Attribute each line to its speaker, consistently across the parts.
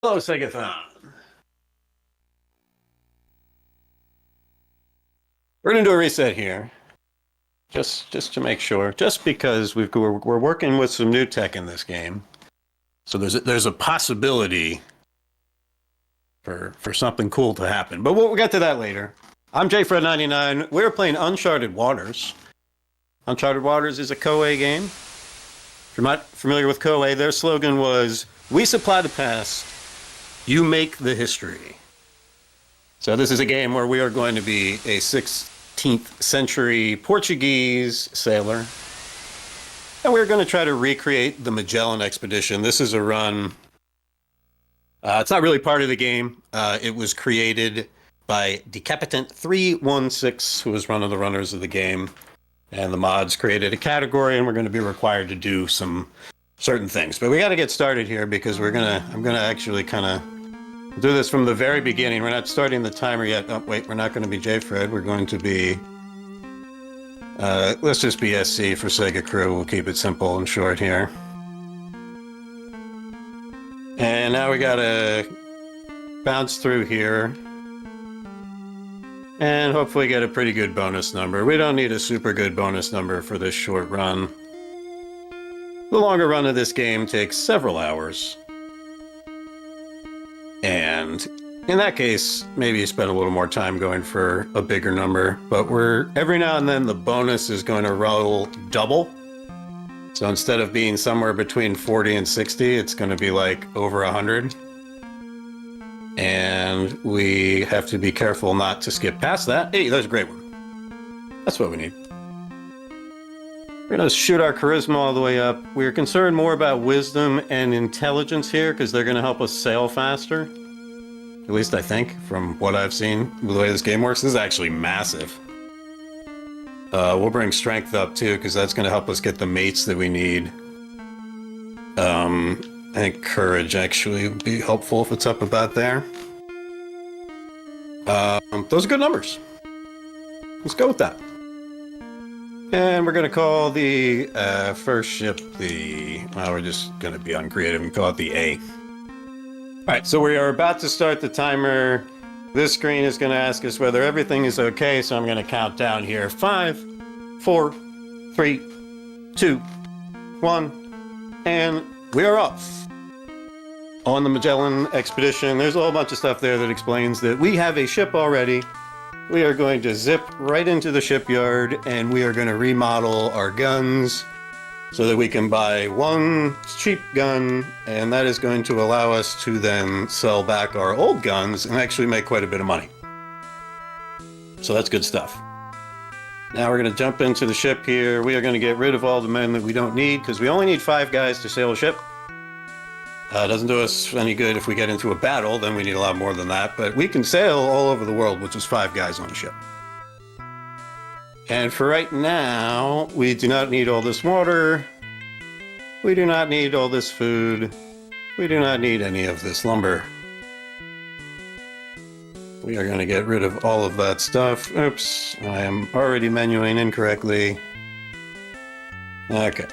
Speaker 1: Hello, SEGATHON. We're gonna do a reset here, just to make sure. Just because we're working with some new tech in this game, so there's a possibility for something cool to happen. But we'll get to that later. I'm jfred99. We're playing Uncharted Waters. Uncharted Waters is a Koei game. If you're not familiar with Koei, their slogan was, "We supply the past, you make the history." So this is a game where we are going to be a 16th century Portuguese sailor. And we're going to try to recreate the Magellan Expedition. This is a run. It's not really part of the game. It was created by Decapitant316, who was one of the runners of the game. And the mods created a category, and we're going to be required to do some certain things. But we got to get started here because I'm going to actually kind of do this from the very beginning. We're not starting the timer yet. Oh, wait, we're not going to be JFred. We're going to be, let's just be SC for SegaCrew. We'll keep it simple and short here. And now we got to bounce through here and hopefully get a pretty good bonus number. We don't need a super good bonus number for this short run. The longer run of this game takes several hours. And in that case, maybe you spend a little more time going for a bigger number. But every now and then the bonus is going to roll double. So instead of being somewhere between 40 and 60, it's going to be like over 100. And we have to be careful not to skip past that. Hey, that's a great one. That's what we need. We're going to shoot our charisma all the way up. We're concerned more about wisdom and intelligence here because they're going to help us sail faster. At least I think, from what I've seen, the way this game works. This is actually massive. We'll bring strength up too because that's going to help us get the mates that we need. I think courage actually would be helpful if it's up about there. Those are good numbers. Let's go with that. And we're going to call the first ship we're just going to be uncreative and call it the A. All right, so we are about to start the timer. This screen is going to ask us whether everything is okay, so I'm going to count down here. 5, 4, 3, 2, 1, and we are off. On the Magellan Expedition, there's a whole bunch of stuff there that explains that we have a ship already. We are going to zip right into the shipyard and we are going to remodel our guns so that we can buy one cheap gun, and that is going to allow us to then sell back our old guns and actually make quite a bit of money. So that's good stuff. Now we're going to jump into the ship here. We are going to get rid of all the men that we don't need because we only need 5 guys to sail a ship. It doesn't do us any good if we get into a battle, then we need a lot more than that. But we can sail all over the world with just 5 guys on a ship. And for right now, we do not need all this water. We do not need all this food. We do not need any of this lumber. We are going to get rid of all of that stuff. Oops, I am already menuing incorrectly. Okay.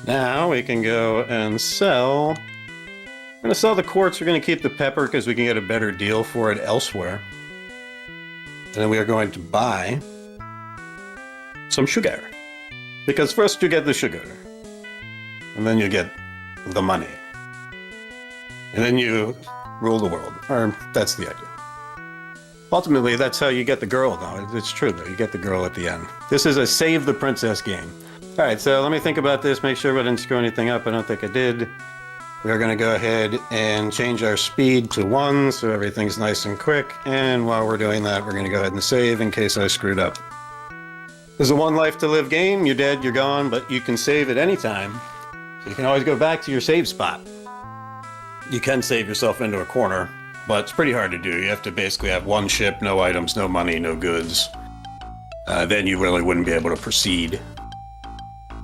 Speaker 1: Now we can go and sell. We're going to sell the quartz. We're going to keep the pepper because we can get a better deal for it elsewhere. And then we are going to buy some sugar. Because first you get the sugar. And then you get the money. And then you rule the world. Or that's the idea. Ultimately, that's how you get the girl, though. It's true, though. You get the girl at the end. This is a save the princess game. All right, so let me think about this, make sure I didn't screw anything up. I don't think I did. We are going to go ahead and change our speed to 1 so everything's nice and quick. And while we're doing that, we're going to go ahead and save in case I screwed up. This is a 1 life to live game. You're dead, you're gone, but you can save at any time. So you can always go back to your save spot. You can save yourself into a corner, but it's pretty hard to do. You have to basically have 1 ship, no items, no money, no goods. Then you really wouldn't be able to proceed.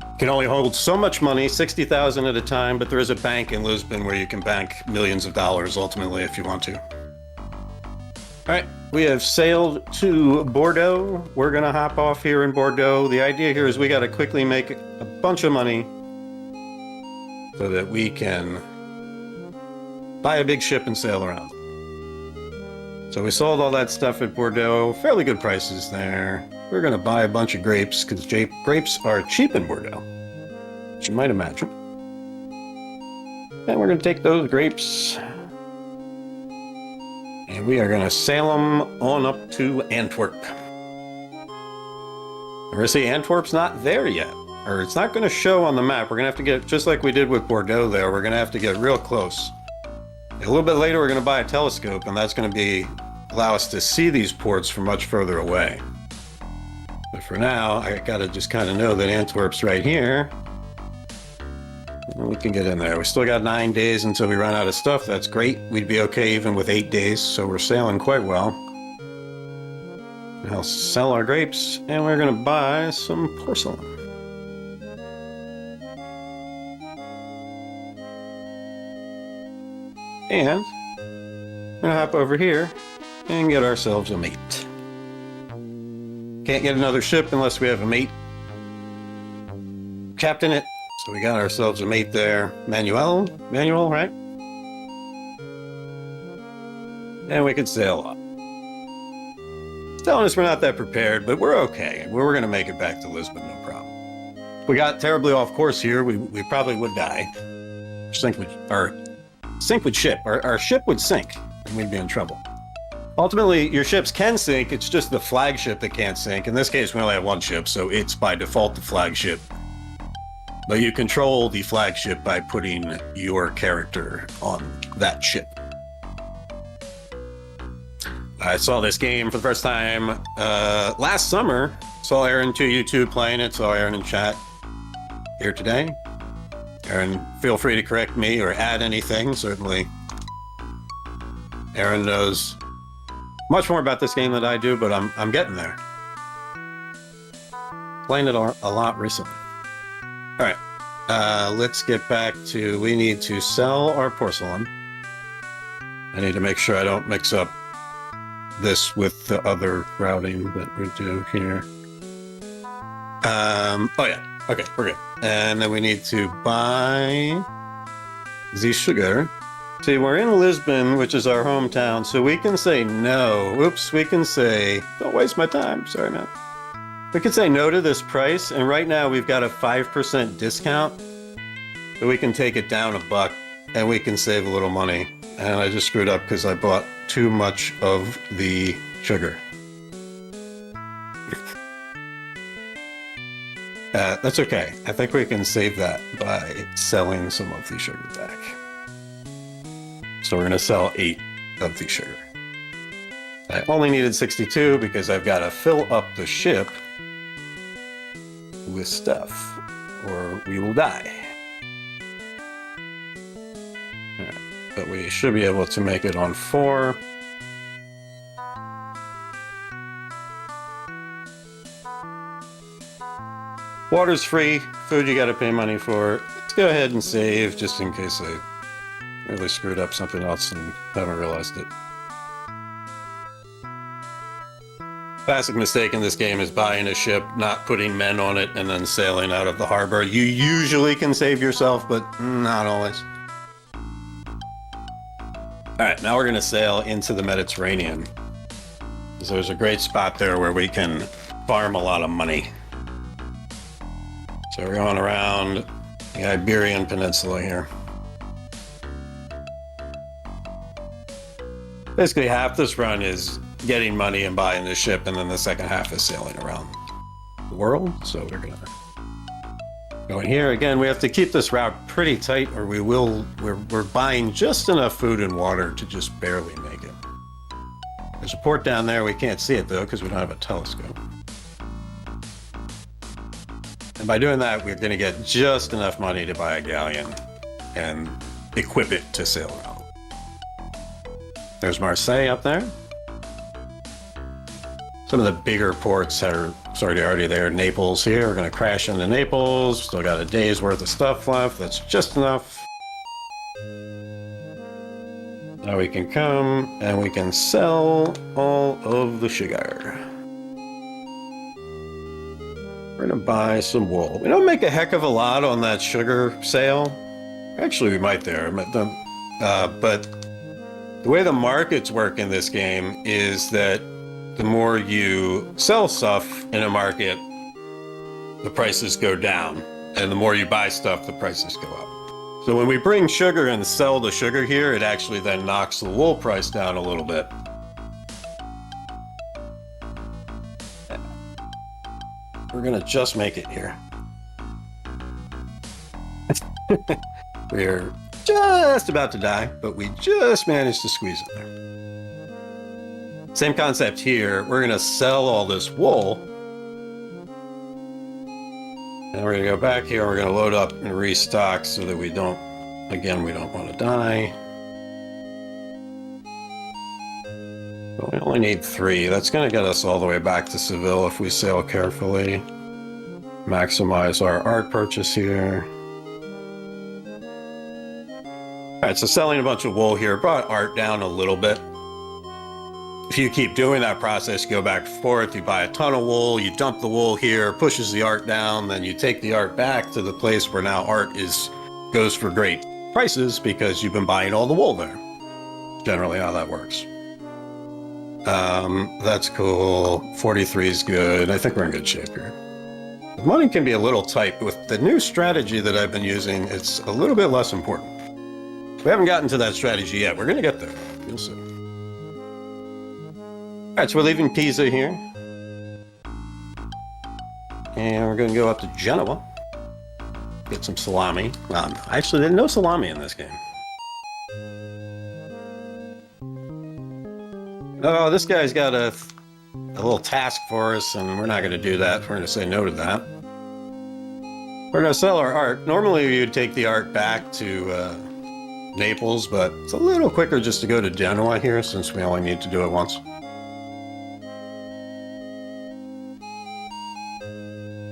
Speaker 1: You can only hold so much money, 60,000 at a time, but there is a bank in Lisbon where you can bank millions of dollars ultimately if you want to. All right, we have sailed to Bordeaux. We're gonna hop off here in Bordeaux. The idea here is we gotta quickly make a bunch of money so that we can buy a big ship and sail around. So we sold all that stuff at Bordeaux, fairly good prices there. We're going to buy a bunch of grapes because grapes are cheap in Bordeaux, as you might imagine. And we're going to take those grapes and we are going to sail them on up to Antwerp. We're going to see Antwerp's not there yet, or it's not going to show on the map. We're going to have to get, just like we did with Bordeaux there, we're going to have to get real close. A little bit later, we're going to buy a telescope, and that's going to allow us to see these ports from much further away. But for now, I got to just kind of know that Antwerp's right here. And we can get in there. We still got 9 days until we run out of stuff. That's great. We'd be okay even with 8 days, so we're sailing quite well. I'll sell our grapes, and we're going to buy some porcelain. And we're going to hop over here and get ourselves a mate. Can't get another ship unless we have a mate. Captain it. So we got ourselves a mate there. Manuel, right? And we can sail up. Telling us we're not that prepared, but we're okay. We're going to make it back to Lisbon, no problem. If we got terribly off course here, we probably would die. Our ship would sink, and we'd be in trouble. Ultimately, your ships can sink. It's just the flagship that can't sink. In this case, we only have one ship, so it's by default the flagship. But you control the flagship by putting your character on that ship. I saw this game for the first time last summer. Saw Aaron to YouTube playing it, saw Aaron in chat here today. Aaron, feel free to correct me or add anything. Certainly, Aaron knows much more about this game than I do, but I'm getting there. Playing it a lot recently. All right, let's get back to, we need to sell our porcelain. I need to make sure I don't mix up this with the other routing that we do here. Oh yeah, okay, we're good. And then we need to buy the sugar. See, we're in Lisbon, which is our hometown, so we can say no. Oops, we can say, don't waste my time. Sorry, man. We can say no to this price, and right now we've got a 5% discount. So we can take it down $1, and we can save a little money. And I just screwed up because I bought too much of the sugar. That's okay. I think we can save that by selling some of the sugar back. So we're going to sell 8 of the sugar. I only needed 62 because I've got to fill up the ship with stuff, or we will die. Right. But we should be able to make it on 4. Water's free, food you gotta pay money for. Let's go ahead and save just in case I really screwed up something else and haven't realized it. Classic mistake in this game is buying a ship, not putting men on it, and then sailing out of the harbor. You usually can save yourself, but not always. Alright, now we're gonna sail into the Mediterranean. So there's a great spot there where we can farm a lot of money. So we're going around the Iberian Peninsula here. Basically, half this run is getting money and buying the ship, and then the second half is sailing around the world. So we're gonna go in here. Again, we have to keep this route pretty tight, or we're buying just enough food and water to just barely make it. There's a port down there. We can't see it though because we don't have a telescope. And by doing that, we're going to get just enough money to buy a galleon and equip it to sail around. There's Marseille up there. Some of the bigger ports are sort of already there. Naples here. We're going to crash into Naples. Still got a day's worth of stuff left. That's just enough. Now we can come and we can sell all of the sugar. We're gonna buy some wool. We don't make a heck of a lot on that sugar sale. Actually, we might there. but the way the markets work in this game is that the more you sell stuff in a market, the prices go down. And the more you buy stuff, the prices go up. So when we bring sugar and sell the sugar here, it actually then knocks the wool price down a little bit. We're gonna just make it here. We're just about to die, but we just managed to squeeze it there. Same concept here. We're gonna sell all this wool. And we're gonna go back here, we're gonna load up and restock so that we don't, again, we don't want to die. But we only need 3. That's gonna get us all the way back to Seville if we sail carefully. Maximize our art purchase here. All right, so selling a bunch of wool here brought art down a little bit. If you keep doing that process, you go back and forth, you buy a ton of wool, you dump the wool here, pushes the art down, then you take the art back to the place where now art goes for great prices because you've been buying all the wool there. Generally how that works. That's cool. 43 is good. I think we're in good shape here. The money can be a little tight. With the new strategy that I've been using, it's a little bit less important. We haven't gotten to that strategy yet. We're going to get there. You'll see. All right, so we're leaving Pisa here. And we're going to go up to Genoa. Get some salami. Actually, there's no salami in this game. Oh, this guy's got a little task for us, and we're not going to do that. We're going to say no to that. We're going to sell our art. Normally, you'd take the art back to Naples, but it's a little quicker just to go to Genoa here since we only need to do it once.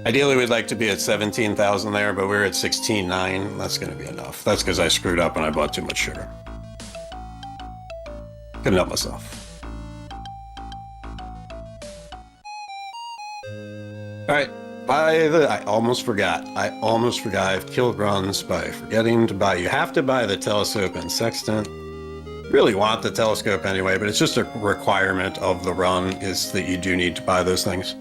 Speaker 1: Ideally, we'd like to be at 17,000 there, but we're at 16,900. That's going to be enough. That's because I screwed up and I bought too much sugar. Couldn't help myself. All right, I almost forgot. I've killed runs by forgetting to buy. You have to buy the telescope and sextant. Really want the telescope anyway, but it's just a requirement of the run is that you do need to buy those things.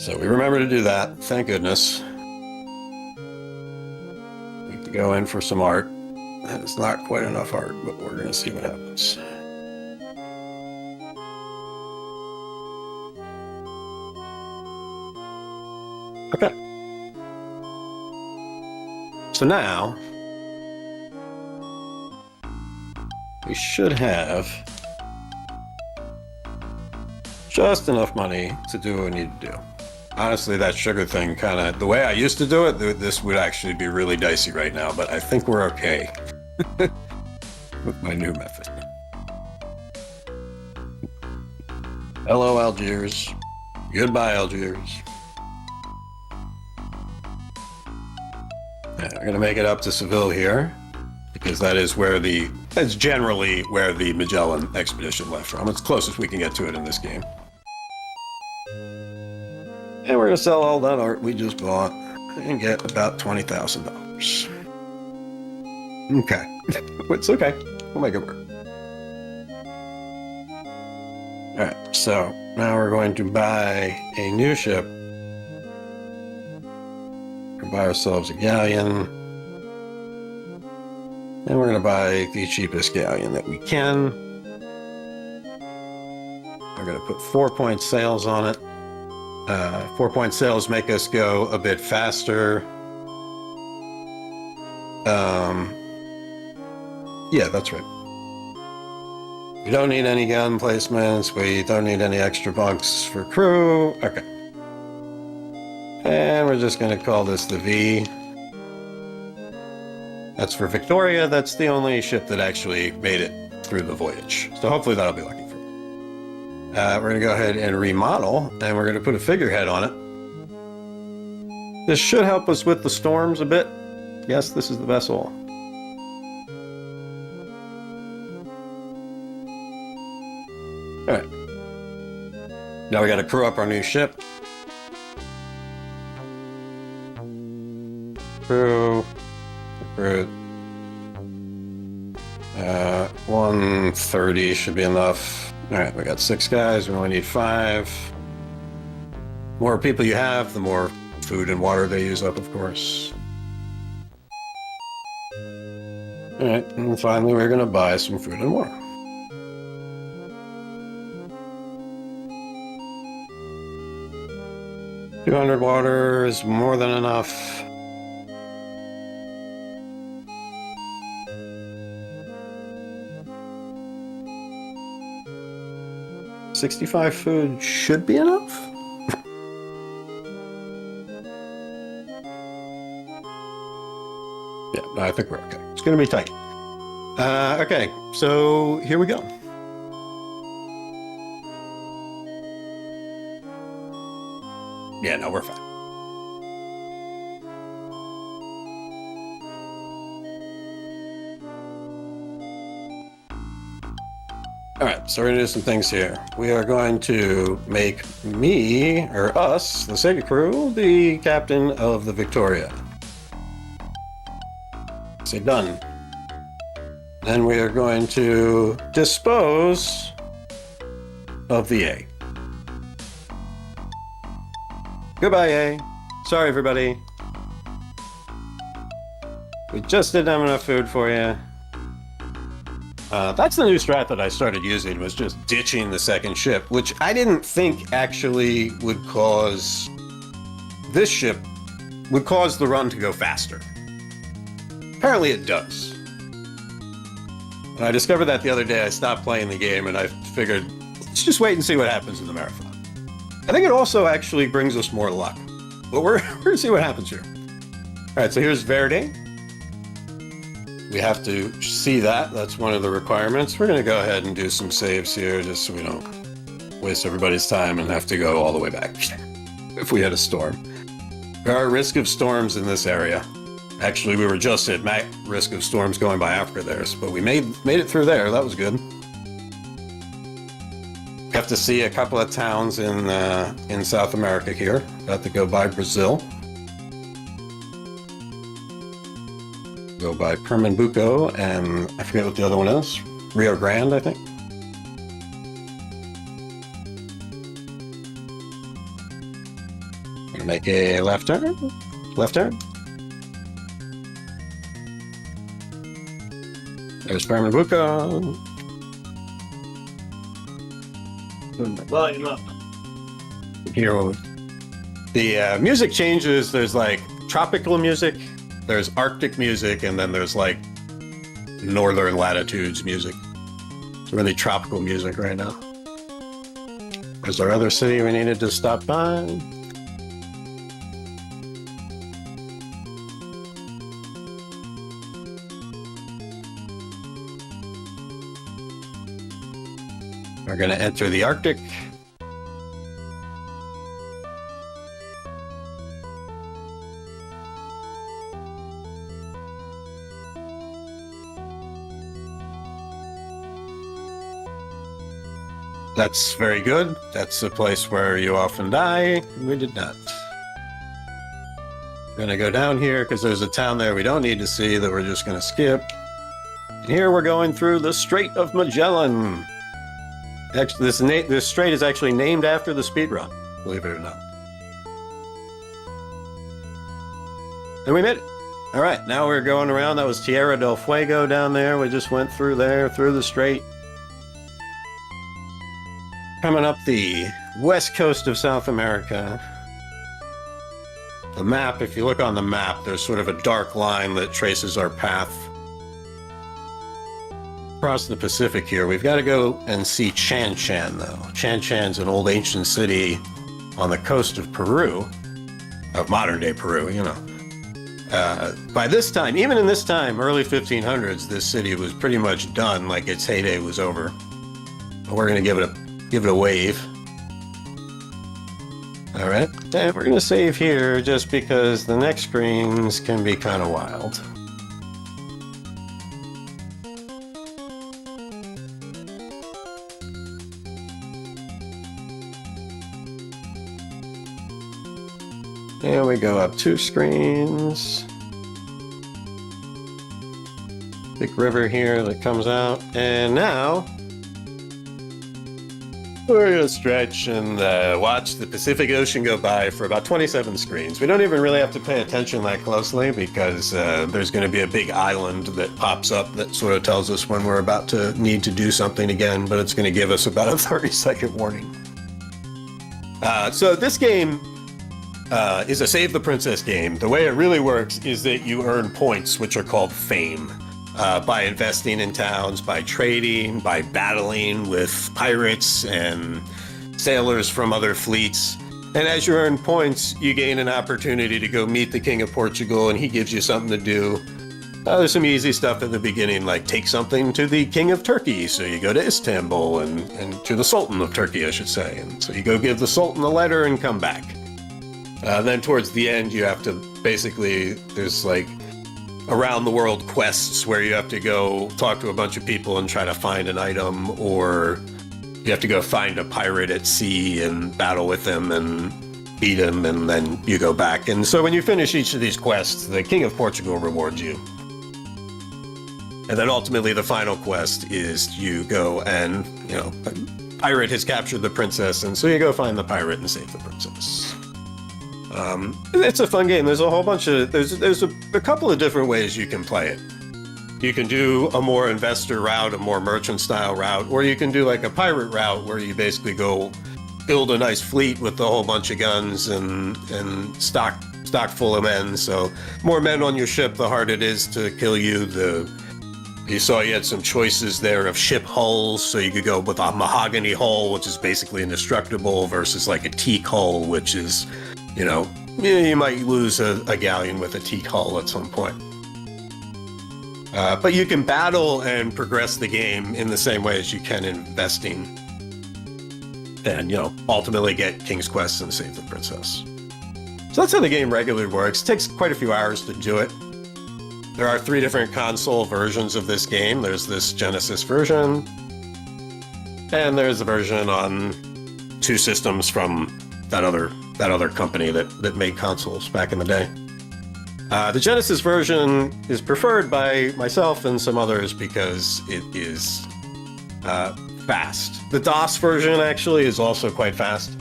Speaker 1: So we remember to do that, thank goodness. We can go in for some art. That is not quite enough art, but we're gonna see what happens. Okay. So now, we should have just enough money to do what we need to do. Honestly, that sugar thing the way I used to do it, this would actually be really dicey right now, but I think we're okay with my new method. Hello, Algiers. Goodbye, Algiers. We're going to make it up to Seville here, because that's generally where the Magellan Expedition left from. It's closest we can get to it in this game. And we're going to sell all that art we just bought and get about $20,000. Okay. It's okay. We'll make it work. Alright, so now we're going to buy a new ship. Buy ourselves a galleon, and we're going to buy the cheapest galleon that we can. We're going to put 4-point sails on it. 4-point sails make us go a bit faster. Yeah, that's right. We don't need any gun placements. We don't need any extra bunks for crew. Okay. And we're just going to call this the V. That's for Victoria. That's the only ship that actually made it through the voyage. So hopefully that'll be lucky for me. We're going to go ahead and remodel, and we're going to put a figurehead on it. This should help us with the storms a bit. Yes, this is the vessel. All right. Now we got to crew up our new ship. Crew. 130 should be enough. All right, we got 6 guys. We only need 5. The more people you have, the more food and water they use up, of course. All right, and finally we're gonna buy some food and water. $200 water is more than enough. $65 food should be enough. Yeah, no, I think we're okay. It's gonna be tight. Okay, so here we go. Yeah, no, we're fine. All right, so we're gonna do some things here. We are going to make me, or us, the SegaCrew, the captain of the Victoria. Say done. Then we are going to dispose of the A. Goodbye, A. Sorry, everybody. We just didn't have enough food for you. That's the new strat that I started using, was just ditching the second ship, which I didn't think actually would cause... This ship would cause the run to go faster. Apparently it does. When I discovered that the other day, I stopped playing the game and I figured, let's just wait and see what happens in the marathon. I think it also actually brings us more luck. But we're gonna see what happens here. All right, so here's Verde. We have to see that. That's one of the requirements. We're gonna go ahead and do some saves here just so we don't waste everybody's time and have to go all the way back if we had a storm. There are risk of storms in this area. Actually, we were just at risk of storms going by Africa there, but we made it through there. That was good. We have to see a couple of towns in South America here. Got to go by Brazil. Go by Pernambuco, and I forget what the other one is. Rio Grande, I think. Gonna make a left turn. Left turn. There's Pernambuco.
Speaker 2: Volume up.
Speaker 1: Here, the music changes. There's like tropical music, there's Arctic music, and then there's like northern latitudes music. It's really tropical music right now. There's our other city we needed to stop by. We're going to enter the Arctic. That's very good. That's a place where you often die. We did not. We're going to go down here because there's a town there we don't need to see that we're just going to skip. And here we're going through the Strait of Magellan. Actually, this strait is actually named after the speedrun, believe it or not. And we made it. All right, now we're going around. That was Tierra del Fuego down there. We just went through there, through the strait. Coming up the west coast of South America. The map, if you look on the map, there's sort of a dark line that traces our path across the Pacific here. We've got to go and see Chan Chan, though. Chan Chan's an old ancient city on the coast of Peru, of modern-day Peru, you know. By this time, even in this time, early 1500s, this city was pretty much done, like its heyday was over. But we're going to give it a wave. All right, and we're going to save here just because the next screens can be kind of wild. And we go up 2 screens. big river here that comes out. And now we're going to stretch and watch the Pacific Ocean go by for about 27 screens. We don't even really have to pay attention that closely because there's going to be a big island that pops up that sort of tells us when we're about to need to do something again, but it's going to give us about a 30-second warning. So this game is a Save the Princess game. The way it really works is that you earn points, which are called fame. By investing in towns, by trading, by battling with pirates and sailors from other fleets. And as you earn points, you gain an opportunity to go meet the King of Portugal, and he gives you something to do. There's some easy stuff at the beginning, like take something to the King of Turkey. So you go to Istanbul and to the Sultan of Turkey, I should say. And so you go give the Sultan a letter and come back. Then towards the end, you have to basically, there's like around the world quests where you have to go talk to a bunch of people and try to find an item, or you have to go find a pirate at sea and battle with him and beat him, and then you go back. And so when you finish each of these quests, the King of Portugal rewards you. And then ultimately the final quest is you go and, you know, a pirate has captured the princess, and so you go find the pirate and save the princess. It's a fun game. There's a whole bunch of, there's a couple of different ways you can play it. You can do a more investor route, a more merchant style route, or you can do like a pirate route where you basically go build a nice fleet with a whole bunch of guns and stock full of men. So more men on your ship, the harder it is to kill you. You saw you had some choices there of ship hulls, so you could go with a mahogany hull, which is basically indestructible, versus like a teak hull, which is, you know, you might lose a galleon with a teak hull at some point. But you can battle and progress the game in the same way as you can in investing. And, you know, ultimately get King's Quest and save the princess. So that's how the game regularly works. It takes quite a few hours to do it. There are 3 different console versions of this game. There's this Genesis version, and there's a version on 2 systems from that other company that made consoles back in the day. The Genesis version is preferred by myself and some others because it is fast. The DOS version actually is also quite fast,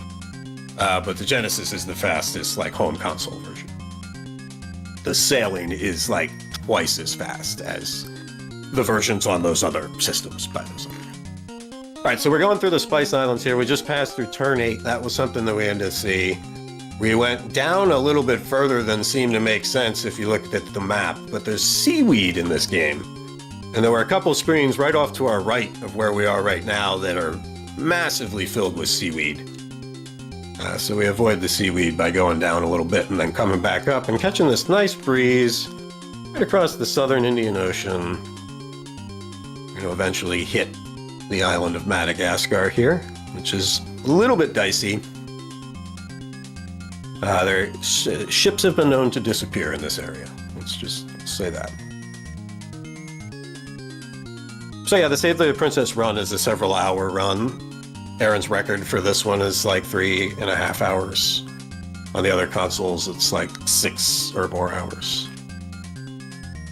Speaker 1: but the Genesis is the fastest, like, home console version. The sailing is like twice as fast as the versions on those other systems by those other. All right, so we're going through the Spice Islands here. We just passed through Turn 8. That was something that we had to see. We went down a little bit further than seemed to make sense if you looked at the map, but there's seaweed in this game. And there were a couple screens right off to our right of where we are right now that are massively filled with seaweed. So we avoid the seaweed by going down a little bit and then coming back up and catching this nice breeze right across the southern Indian Ocean. We're going to eventually hit the island of Madagascar here, which is a little bit dicey. Ships have been known to disappear in this area. Let's just say that. So yeah, the Save the Princess run is a several-hour run. Aaron's record for this one is like 3.5 hours. On the other consoles, it's like 6 or more hours.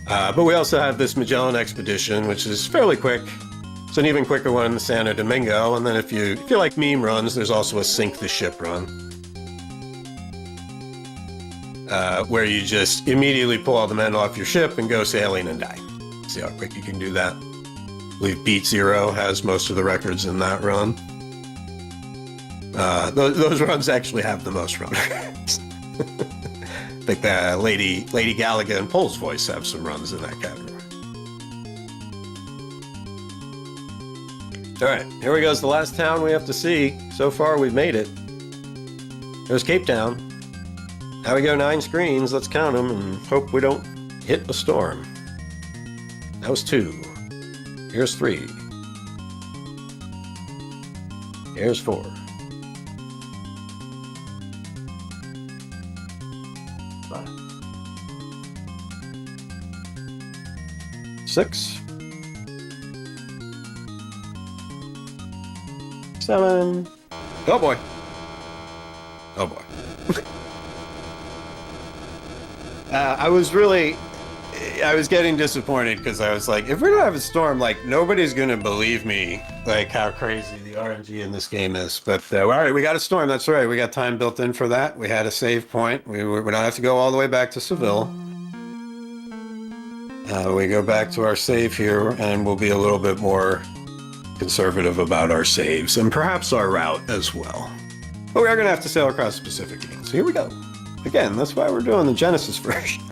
Speaker 1: But we also have this Magellan Expedition, which is fairly quick. It's an even quicker one in Santo Domingo. And then if you like meme runs, there's also a Sink the Ship run. Where you just immediately pull all the men off your ship and go sailing and die. See how quick you can do that. I believe Beat Zero has most of the records in that run. Those runs actually have the most run records. I think Lady Gallagher and Pole's Voice have some runs in that category. All right, here we go. It's the last town we have to see. So far, we've made it. There's Cape Town. Now we go 9 screens. Let's count them and hope we don't hit a storm. That was 2. Here's 3. Here's 4. 5. 6. 7. Oh boy. Oh boy. I was really... I was getting disappointed because I was like, if we don't have a storm, like nobody's gonna believe me, like how crazy the RNG in this game is. But all right, we got a storm. That's right. We got time built in for that. We had a save point. We don't have to go all the way back to Seville. We go back to our save here, and we'll be a little bit more conservative about our saves and perhaps our route as well. But we are gonna have to sail across the Pacific again. So here we go. Again, that's why we're doing the Genesis version.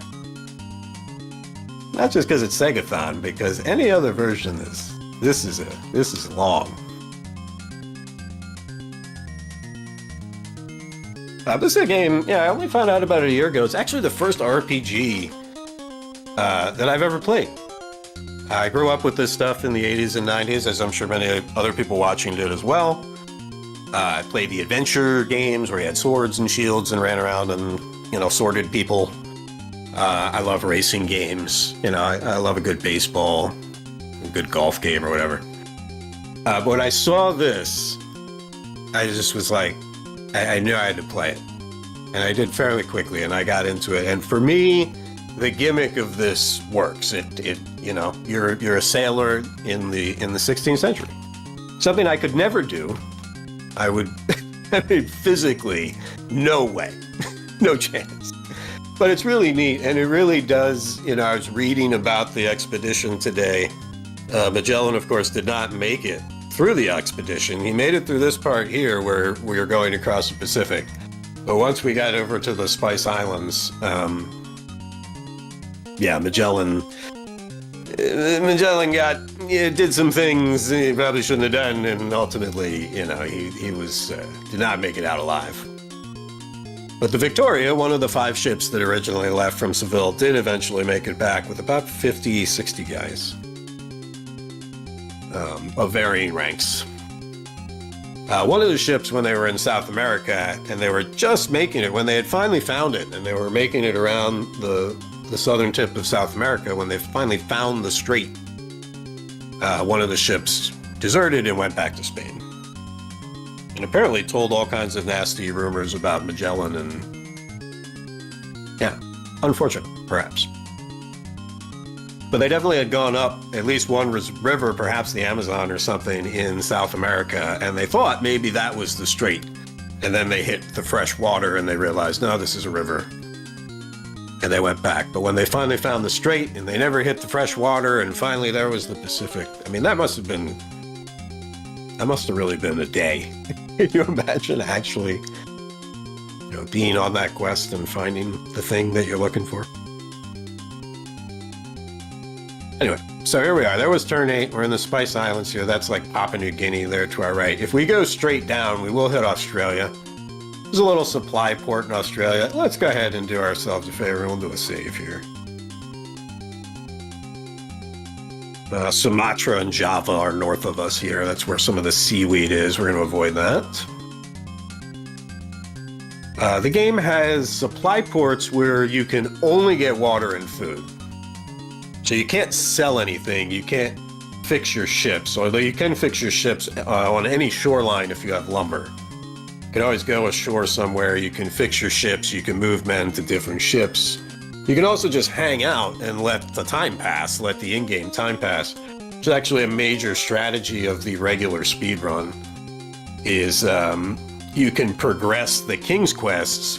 Speaker 1: Not just because it's SEGATHON, because any other version this is long. This is a game, yeah, I only found out about it a year ago. It's actually the first RPG that I've ever played. I grew up with this stuff in the 80s and 90s, as I'm sure many other people watching did as well. I played the adventure games where you had swords and shields and ran around and, you know, sorted people. I love racing games. You know, I love a good baseball, a good golf game or whatever. But when I saw this, I just was like, I knew I had to play it. And I did fairly quickly, and I got into it. And for me, the gimmick of this works. It you know, you're a sailor in the 16th century. Something I could never do. I would, I mean, physically, no way, no chance. But it's really neat, and it really does, you know, I was reading about the expedition today. Magellan, of course, did not make it through the expedition. He made it through this part here where we were going across the Pacific. But once we got over to the Spice Islands, yeah, Magellan did some things he probably shouldn't have done, and ultimately, you know, he was did not make it out alive. But the Victoria, one of the 5 ships that originally left from Seville, did eventually make it back with about 50, 60 guys of varying ranks. One of the ships, when they were in South America, and they were just making it, when they had finally found it, and they were making it around the southern tip of South America, when they finally found the strait, one of the ships deserted and went back to Spain. And apparently told all kinds of nasty rumors about Magellan, and yeah, unfortunate, perhaps. But they definitely had gone up at least one river, perhaps the Amazon or something, in South America, and they thought maybe that was the strait. And then they hit the fresh water and they realized, no, this is a river. And they went back. But when they finally found the strait and they never hit the fresh water, and finally there was the Pacific, I mean, that must have really been a day. Can you imagine actually, you know, being on that quest and finding the thing that you're looking for? Anyway, so here we are. There was turn 8. We're in the Spice Islands here. That's like Papua New Guinea there to our right. If we go straight down, we will hit Australia. There's a little supply port in Australia. Let's go ahead and do ourselves a favor, and we'll do a save here. Sumatra and Java are north of us here. That's where some of the seaweed is. We're going to avoid that. The game has supply ports where you can only get water and food. So you can't sell anything. You can't fix your ships, although you can fix your ships on any shoreline if you have lumber. You can always go ashore somewhere. You can fix your ships. You can move men to different ships. You can also just hang out and let the time pass, let the in-game time pass, which is actually a major strategy of the regular speedrun, is you can progress the king's quests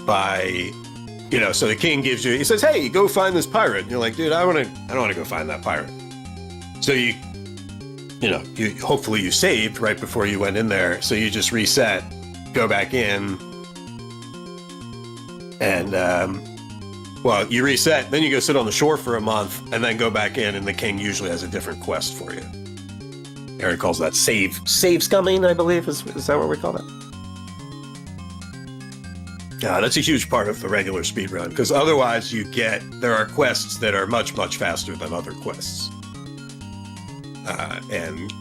Speaker 1: by, you know, so the king gives you, he says, hey, go find this pirate. And you're like, dude, I don't want to go find that pirate. So you know, hopefully you saved right before you went in there. So you just reset, go back in, and, well, you reset, then you go sit on the shore for a month, and then go back in, and the king usually has a different quest for you. Aaron calls that save scumming, I believe. Is that what we call that? Yeah, that's a huge part of the regular speedrun, because otherwise there are quests that are much, much faster than other quests. And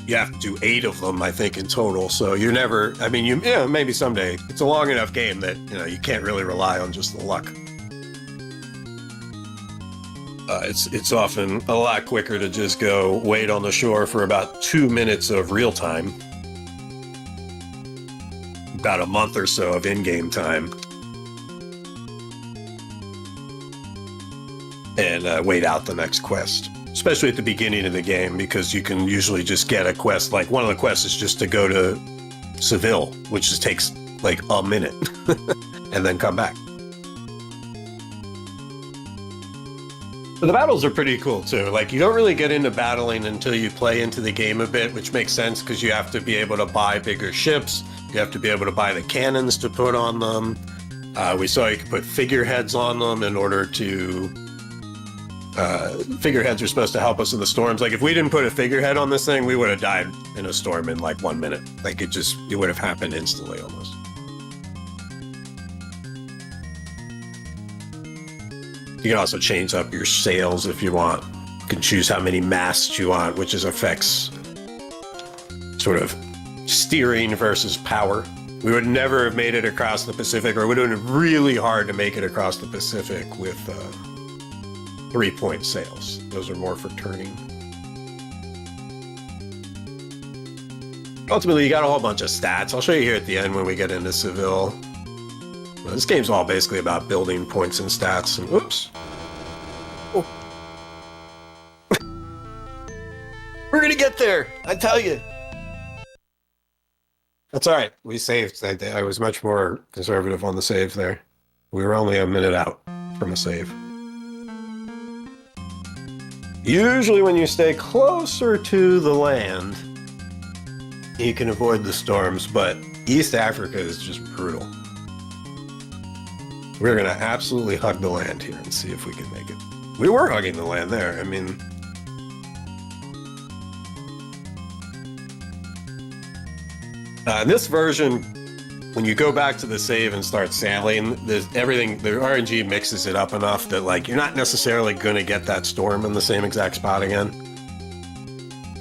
Speaker 1: you have to do 8 of them, I think, in total. So you're never, I mean, maybe someday. It's a long enough game that, you know, you can't really rely on just the luck. It's often a lot quicker to just go wait on the shore for about 2 minutes of real time. About a month or so of in-game time. and wait out the next quest. Especially at the beginning of the game, because you can usually just get a quest. Like one of the quests is just to go to Seville, which just takes like a minute, and then come back. But the battles are pretty cool too. Like you don't really get into battling until you play into the game a bit, which makes sense because you have to be able to buy bigger ships. You have to be able to buy the cannons to put on them. We saw you could put figureheads on them in order to... figureheads are supposed to help us in the storms. Like if we didn't put a figurehead on this thing, we would have died in a storm in like 1 minute. Like it would have happened instantly almost. You can also change up your sails if you want. You can choose how many masts you want, which affects sort of steering versus power. We would never have made it across the Pacific, or it would have been really hard to make it across the Pacific with 3-point sails. Those are more for turning. Ultimately, you got a whole bunch of stats. I'll show you here at the end when we get into Seville. Well, this game's all basically about building points and stats. And oops. Oh. We're gonna get there, I tell you. That's all right. We saved. I was much more conservative on the save there. We were only a minute out from a save. Usually when you stay closer to the land, you can avoid the storms, but East Africa is just brutal. We're going to absolutely hug the land here and see if we can make it. We were hugging the land there. I mean... in this version, when you go back to the save and start sailing, everything, the RNG mixes it up enough that like you're not necessarily going to get that storm in the same exact spot again.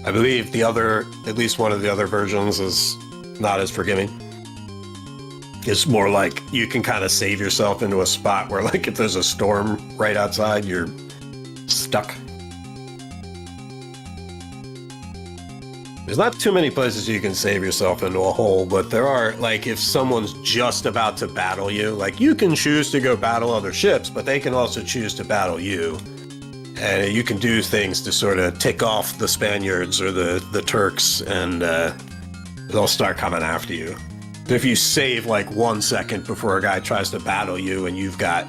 Speaker 1: I believe at least one of the other versions is not as forgiving. It's more like you can kind of save yourself into a spot where like if there's a storm right outside, you're stuck. There's not too many places you can save yourself into a hole, but there are, like, if someone's just about to battle you, like, you can choose to go battle other ships, but they can also choose to battle you. And you can do things to sort of tick off the Spaniards or the Turks, and they'll start coming after you. If you save, like, 1 second before a guy tries to battle you, and you've got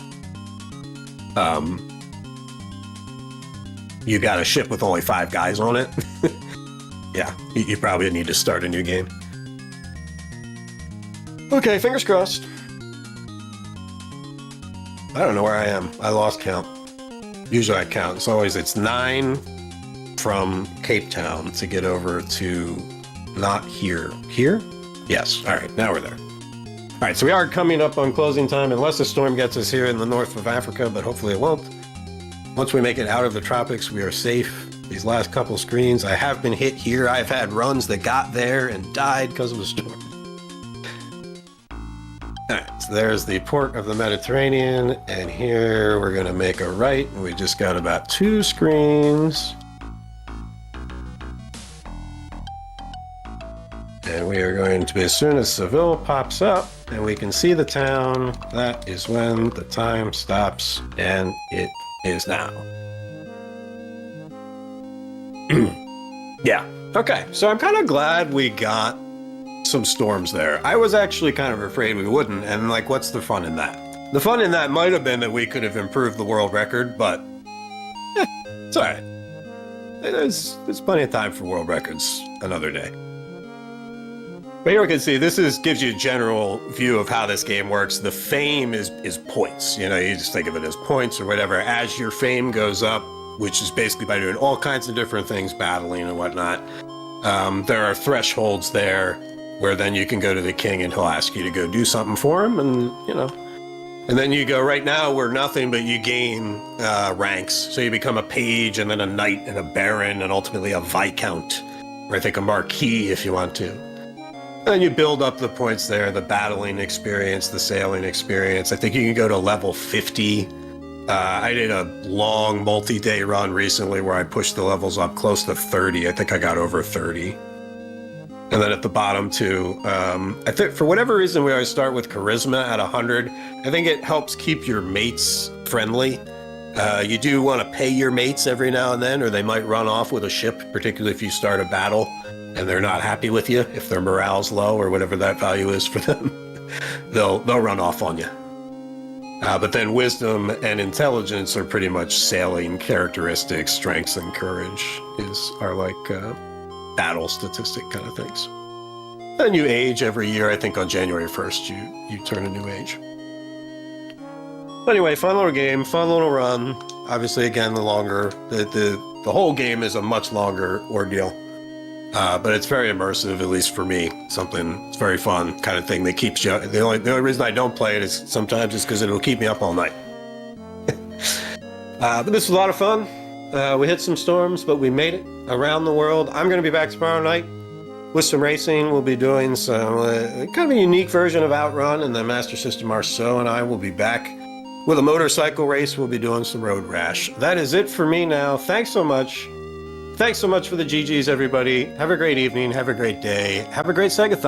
Speaker 1: a ship with only 5 guys on it, yeah, you probably need to start a new game. Okay, fingers crossed. I don't know where I am. I lost count. Usually I count. It's 9 from Cape Town to get over to not here. Here? Yes. All right, now we're there. All right, so we are coming up on closing time, unless a storm gets us here in the north of Africa, but hopefully it won't. Once we make it out of the tropics, we are safe. These last couple screens, I have been hit here. I've had runs that got there and died because of a storm. Alright, so there's the port of the Mediterranean, and here we're going to make a right. We just got about 2 screens. And we are going to be, as soon as Seville pops up, and we can see the town, that is when the time stops, and it is now. Yeah. Okay. So I'm kind of glad we got some storms there. I was actually kind of afraid we wouldn't. And like, what's the fun in that? The fun in that might have been that we could have improved the world record, but it's all right. There's plenty of time for world records another day. But here we can see gives you a general view of how this game works. The fame is points. You know, you just think of it as points or whatever. As your fame goes up, which is basically by doing all kinds of different things, battling and whatnot. There are thresholds there where then you can go to the king and he'll ask you to go do something for him, and you know. And then you go, right now we're nothing, but you gain ranks. So you become a page and then a knight and a baron and ultimately a viscount, or I think a marquis if you want to. And you build up the points there, the battling experience, the sailing experience. I think you can go to level 50. I did a long multi-day run recently where I pushed the levels up close to 30. I think I got over 30. And then at the bottom too, I think for whatever reason we always start with charisma at 100. I think it helps keep your mates friendly. You do want to pay your mates every now and then, or they might run off with a ship, particularly if you start a battle and they're not happy with you, if their morale's low or whatever that value is for them. they'll run off on you. But then wisdom and intelligence are pretty much sailing characteristics. Strengths and courage are like battle statistic kind of things. And you age every year. I think on January 1st you turn a new age. Anyway, fun little game, fun little run. Obviously, again, the whole game is a much longer ordeal, but it's very immersive, at least for me. It's very fun kind of thing that keeps you. The only reason I don't play it is sometimes because it'll keep me up all night. But this was a lot of fun. We hit some storms, but we made it around the world. I'm going to be back tomorrow night with some racing. We'll be doing some kind of a unique version of Outrun, and the Master System Marceau and I will be back with a motorcycle race. We'll be doing some road rash. That is it for me now. Thanks so much. Thanks so much for the GGs, everybody. Have a great evening. Have a great day. Have a great SEGATHON.